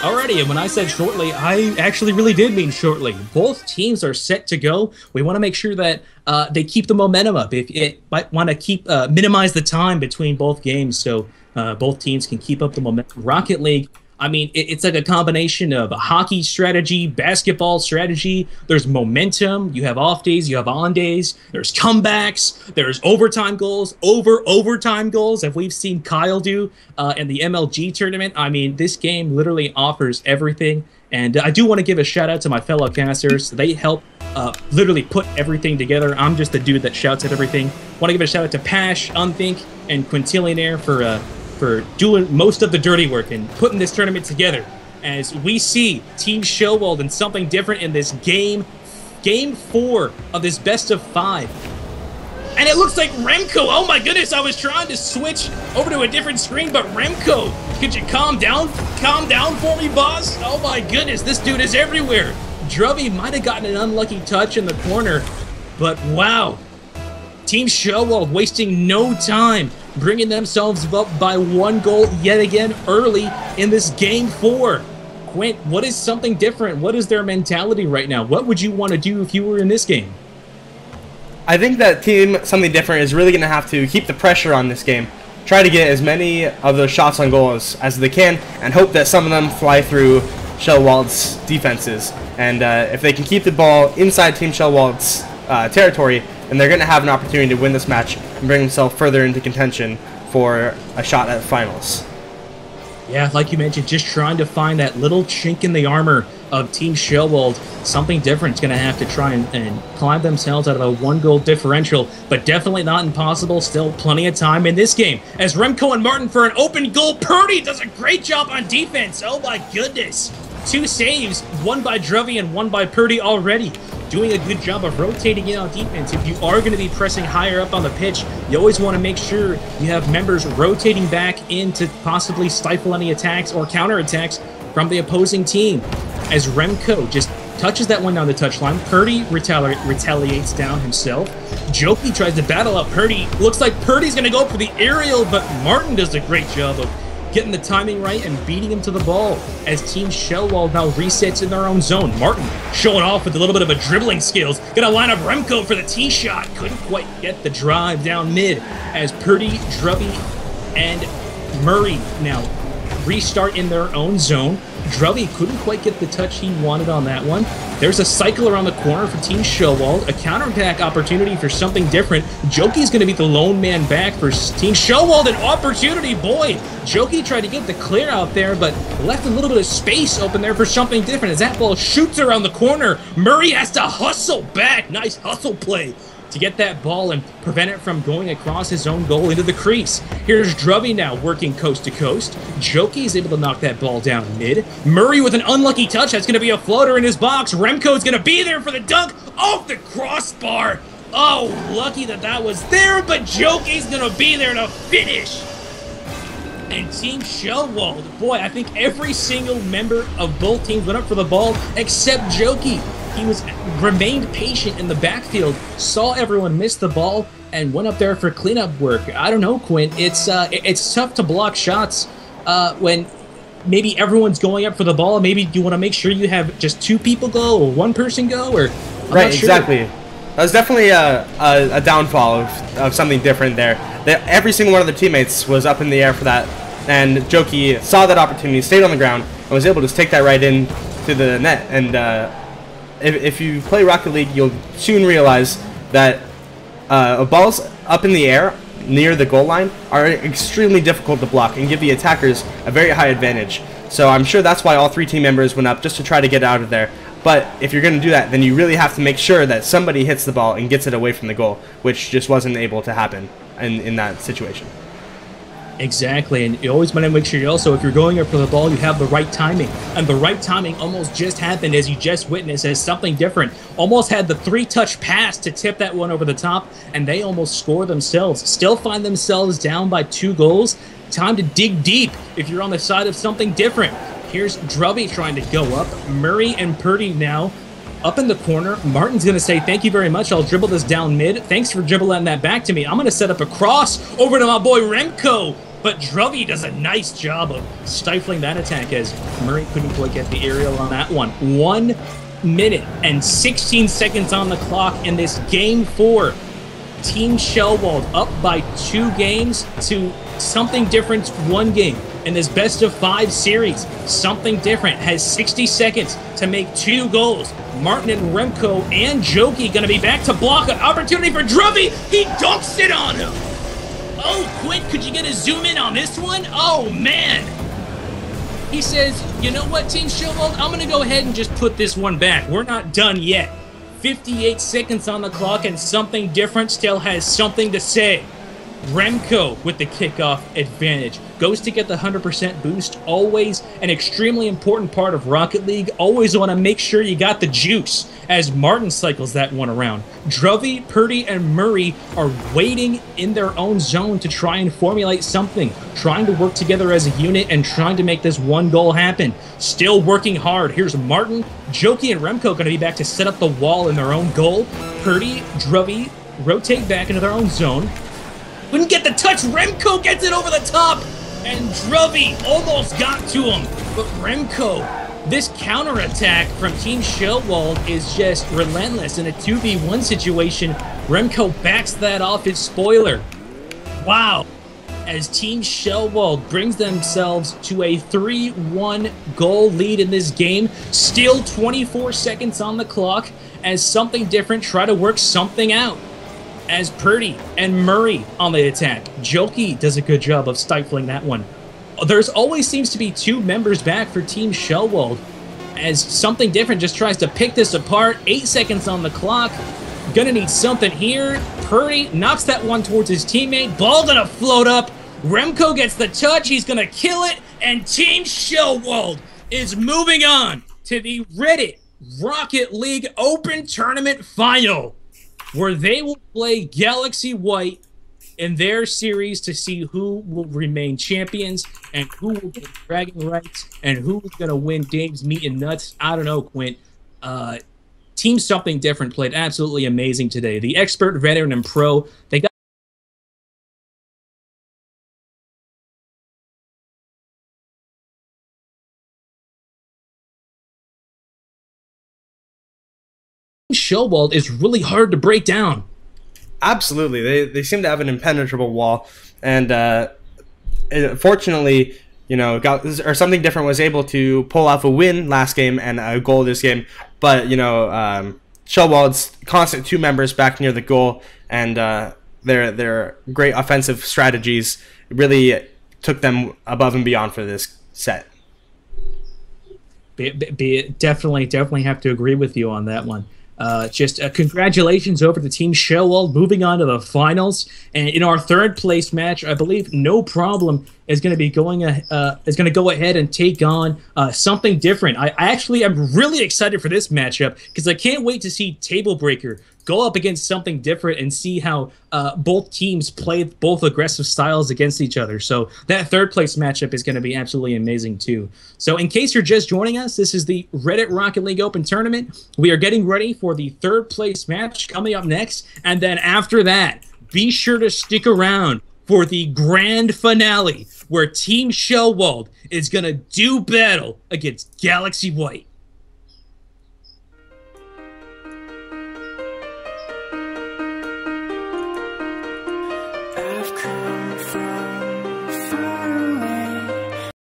Alrighty, and when I said shortly, I actually really did mean shortly. Both teams are set to go. We want to make sure that they keep the momentum up. If it might want to keep minimize the time between both games, so both teams can keep up the momentum. Rocket League, I mean, it's like a combination of a hockey strategy, basketball strategy. There's momentum. You have off days, you have on days. There's comebacks. There's overtime goals, overtime goals, as we've seen Kyle do in the MLG tournament. I mean, this game literally offers everything. And I do want to give a shout out to my fellow casters. They help literally put everything together. I'm just the dude that shouts at everything. Want to give a shout out to Pash, Unthink, and Quintillionaire for doing most of the dirty work and putting this tournament together. As we see Team Schellewald and something different in this game 4 of this best of 5. And it looks like Remco, oh my goodness, I was trying to switch over to a different screen, but Remco, could you calm down for me, boss? Oh my goodness, this dude is everywhere. Drubby might have gotten an unlucky touch in the corner, but wow. Team Schellewald wasting no time, bringing themselves up by 1 goal yet again early in this game 4. Quint, what is something different? What is their mentality right now? What would you want to do if you were in this game? I think that Team Something Different is really going to have to keep the pressure on this game, try to get as many of those shots on goal as they can, and hope that some of them fly through Schellewald's defenses. And if they can keep the ball inside Team Schellewald's territory, and they're going to have an opportunity to win this match and bring themselves further into contention for a shot at the finals. Yeah, like you mentioned, just trying to find that little chink in the armor of Team Schellewald. Something different is going to have to try and climb themselves out of a 1-goal differential, but definitely not impossible. Still plenty of time in this game. As Remco and Martin for an open goal. Purdy does a great job on defense. Oh my goodness. 2 saves, one by Druvy and one by Purdy already. Doing a good job of rotating in on defense. If you are going to be pressing higher up on the pitch, you always want to make sure you have members rotating back in to possibly stifle any attacks or counterattacks from the opposing team. As Remco just touches that one down the touchline, Purdy retaliates down himself. Jokey tries to battle up Purdy. Looks like Purdy's going to go for the aerial, but Martin does a great job of getting the timing right and beating him to the ball as Team Schellewald now resets in their own zone. Martin showing off with a little bit of a dribbling skills. Gonna line up Remco for the tee shot. Couldn't quite get the drive down mid as Purdy, Drubby, and Murray now restart in their own zone. Drubby couldn't quite get the touch he wanted on that one. There's a cycle around the corner for Team Schellewald. A counterattack opportunity for something different. Jokey's going to be the lone man back for Team Schellewald. An opportunity, boy. Jokey tried to get the clear out there, but left a little bit of space open there for something different. As that ball shoots around the corner, Murray has to hustle back. Nice hustle play to get that ball and prevent it from going across his own goal into the crease. Here's Drubby now working coast to coast. Jokey is able to knock that ball down mid. Murray with an unlucky touch. That's going to be a floater in his box. Remco's going to be there for the dunk off the crossbar. Oh, lucky that was there, but Jokey's going to be there to finish. And Team Schellewald, boy, I think every single member of both teams went up for the ball except Jokey. He remained patient in the backfield, saw everyone miss the ball, and went up there for cleanup work. I don't know, Quint. It's tough to block shots when maybe everyone's going up for the ball. Maybe you want to make sure you have just 2 people go or 1 person go, or right, exactly. That was definitely a downfall of something different there. Every single one of their teammates was up in the air for that, and Jokey saw that opportunity, stayed on the ground, and was able to take that right in to the net. And if you play Rocket League, you'll soon realize that balls up in the air near the goal line are extremely difficult to block and give the attackers a very high advantage. So I'm sure that's why all 3 team members went up, just to try to get out of there. But if you're going to do that, then you really have to make sure that somebody hits the ball and gets it away from the goal, which just wasn't able to happen in that situation. Exactly, and you always want to make sure you also, if you're going up for the ball, you have the right timing. And the right timing almost just happened, as you just witnessed, as something different. Almost had the 3-touch pass to tip that one over the top, and they almost score themselves. Still find themselves down by 2 goals. Time to dig deep if you're on the side of something different. Here's Drubby trying to go up. Murray and Purdy now up in the corner. Martin's going to say, thank you very much. I'll dribble this down mid. Thanks for dribbling that back to me. I'm going to set up a cross over to my boy Remco. but Druvy does a nice job of stifling that attack as Murray couldn't quite get the aerial on that one. 1 minute and 16 seconds on the clock in this Game 4. Team Schellewald up by 2 games to Something Different's 1 game. In this best-of-5 series, Something Different has 60 seconds to make 2 goals. Martin and Remco and Jokey going to be back to block an opportunity for Druvy. He dunks it on him. Oh, Quint, could you get a zoom in on this one? Oh, man. He says, you know what, Team Schellewald? I'm going to go ahead and just put this one back. We're not done yet. 58 seconds on the clock, and Something Different still has something to say. Remco with the kickoff advantage. Goes to get the 100% boost. Always an extremely important part of Rocket League. Always want to make sure you got the juice as Martin cycles that one around. Druvy, Purdy, and Murray are waiting in their own zone to try and formulate something. Trying to work together as a unit and trying to make this 1 goal happen. Still working hard. Here's Martin, Jokey, and Remco going to be back to set up the wall in their own goal. Purdy, Druvy rotate back into their own zone. Couldn't get the touch. Remco gets it over the top. And Druvy almost got to him. But Remco, this counterattack from Team Schellewald is just relentless. In a 2v1 situation, Remco backs that off his spoiler. Wow. As Team Schellewald brings themselves to a 3-1 goal lead in this game. Still 24 seconds on the clock as Something Different try to work something out. As Purdy and Murray on the attack. Jokey does a good job of stifling that one. There's always seems to be 2 members back for Team Schellewald as Something Different just tries to pick this apart. 8 seconds on the clock. Gonna need something here. Purdy knocks that one towards his teammate. Ball gonna float up. Remco gets the touch. He's gonna kill it. And Team Schellewald is moving on to the Reddit Rocket League Open Tournament Final, where they will play Galaxy White in their series to see who will remain champions and who will get bragging rights and who's going to win Dave's Meat and Nuts. I don't know, Quint. Team Something Different played absolutely amazing today. The expert, veteran, and pro, they got Schellewald is really hard to break down. Absolutely, they seem to have an impenetrable wall, and fortunately, you know, Something Different was able to pull off a win last game and a goal this game. But you know, Schellewald's constant 2 members back near the goal and their great offensive strategies really took them above and beyond for this set. Definitely have to agree with you on that one. Congratulations over to Team Schellewald, moving on to the finals. And in our 3rd place match, I believe No Problem is going to be going go ahead and take on Something Different. I actually am really excited for this matchup because I can't wait to see Table Breaker go up against Something Different and see how both teams play both aggressive styles against each other. So that 3rd place matchup is going to be absolutely amazing too. So in case you're just joining us, this is the Reddit Rocket League Open Tournament. We are getting ready for the 3rd place match coming up next. And then after that, be sure to stick around for the grand finale where Team Schellewald is going to do battle against Galaxy White.